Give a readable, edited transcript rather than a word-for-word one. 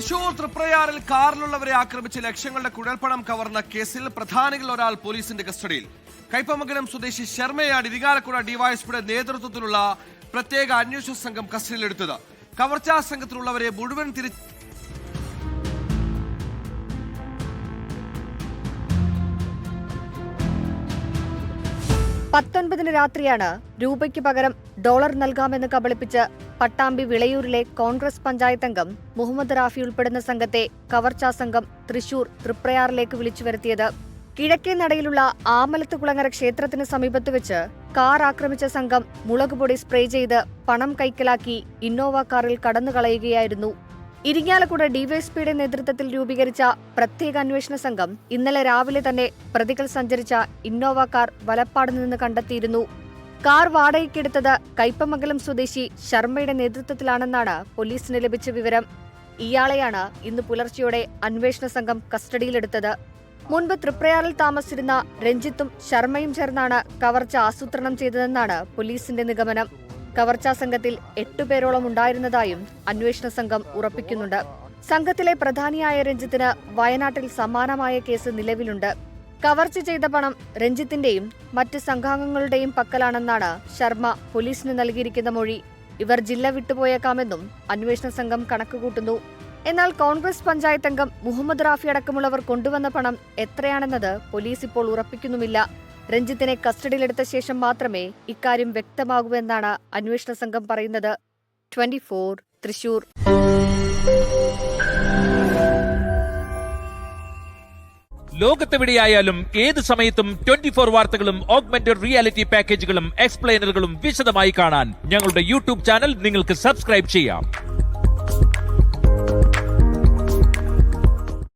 തൃശൂർ തൃപ്രയാറിൽ കാറിലുള്ളവരെ ആക്രമിച്ച് ലക്ഷങ്ങളുടെ കുഴൽപ്പണം കവർന്ന കേസിൽ പ്രധാനികളിൽ ഒരാൾ പോലീസിന്റെ കസ്റ്റഡിയിൽ. കയ്പമംഗലം സ്വദേശി ശർമ്മയാണ് ഇരിങ്ങാലക്കുട ഡിവൈഎസ്പിയുടെ നേതൃത്വത്തിലുള്ള പ്രത്യേക അന്വേഷണ സംഘം കസ്റ്റഡിയിലെടുത്തത്. കവർച്ചാ സംഘത്തിലുള്ളവരെ മുഴുവൻ 19 രാത്രിയാണ് രൂപയ്ക്ക് പകരം ഡോളർ നൽകാമെന്ന് കബളിപ്പിച്ച് പട്ടാമ്പി വിളയൂരിലെ കോൺഗ്രസ് പഞ്ചായത്ത് അംഗം മുഹമ്മദ് റാഫി ഉൾപ്പെടുന്ന സംഘത്തെ കവർച്ചാ സംഘം തൃശൂർ തൃപ്രയാറിലേക്ക് വിളിച്ചു വരുത്തിയത്. കിഴക്കേ നടയിലുള്ള ആമലത്തുകുളങ്ങര ക്ഷേത്രത്തിന് സമീപത്ത് വെച്ച് കാർ ആക്രമിച്ച സംഘം മുളകുപൊടി സ്പ്രേ ചെയ്ത് പണം കൈക്കലാക്കി ഇന്നോവ കാറിൽ കടന്നുകളയുകയായിരുന്നു. ഇരിങ്ങാലക്കുട ഡിവൈഎസ്പിയുടെ നേതൃത്വത്തിൽ രൂപീകരിച്ച പ്രത്യേക അന്വേഷണ സംഘം ഇന്നലെ രാവിലെ തന്നെ പ്രതികൾ സഞ്ചരിച്ച ഇന്നോവ കാർ വലപ്പാട് നിന്ന് കണ്ടെത്തിയിരുന്നു. കാർ വാടകയ്ക്കെടുത്തത് കയ്പമംഗലം സ്വദേശി ശർമ്മയുടെ നേതൃത്വത്തിലാണെന്നാണ് പോലീസിന് ലഭിച്ച വിവരം. ഇയാളെയാണ് ഇന്ന് പുലർച്ചെയോടെ അന്വേഷണ സംഘം കസ്റ്റഡിയിലെടുത്തത്. മുൻപ് തൃപ്രയാറിൽ താമസിച്ചിരുന്ന രഞ്ജിത്തും ശർമ്മയും ചേർന്നാണ് കവർച്ച ആസൂത്രണം ചെയ്തതെന്നാണ് പോലീസിന്റെ നിഗമനം. കവർച്ചാ സംഘത്തിൽ 8 പേരോളം ഉണ്ടായിരുന്നതായും അന്വേഷണ സംഘം ഉറപ്പിക്കുന്നുണ്ട്. സംഘത്തിലെ പ്രധാനിയായ രഞ്ജിത്തിന് വയനാട്ടിൽ സമാനമായ കേസ് നിലവിലുണ്ട്. കവർച്ച ചെയ്ത പണം രഞ്ജിത്തിന്റെയും മറ്റ് സംഘാംഗങ്ങളുടെയും പക്കലാണെന്നാണ് ശർമ്മ പോലീസിന് നൽകിയിരിക്കുന്ന മൊഴി. ഇവർ ജില്ല വിട്ടുപോയേക്കാമെന്നും അന്വേഷണ സംഘം കണക്കുകൂട്ടുന്നു. എന്നാൽ കോൺഗ്രസ് പഞ്ചായത്ത് അംഗം മുഹമ്മദ് റാഫി അടക്കമുള്ളവർ കൊണ്ടുവന്ന പണം എത്രയാണെന്നത് പോലീസ് ഇപ്പോൾ ഉറപ്പിക്കുന്നുമില്ല. രഞ്ജിത്തിനെ കസ്റ്റഡിയിലെടുത്ത ശേഷം മാത്രമേ ഇക്കാര്യം വ്യക്തമാകൂവെന്നാണ് അന്വേഷണ സംഘം പറയുന്നത്. 24 തൃശൂർ. ലോകത്തെവിടെയായാലും ഏത് സമയത്തും 24 വാർത്തകളും ഓഗ്മെന്റഡ് റിയാലിറ്റി പാക്കേജുകളും എക്സ്പ്ലെയിനറുകളും വിശദമായി കാണാൻ ഞങ്ങളുടെ യൂട്യൂബ് ചാനൽ നിങ്ങൾക്ക് സബ്സ്ക്രൈബ് ചെയ്യാം.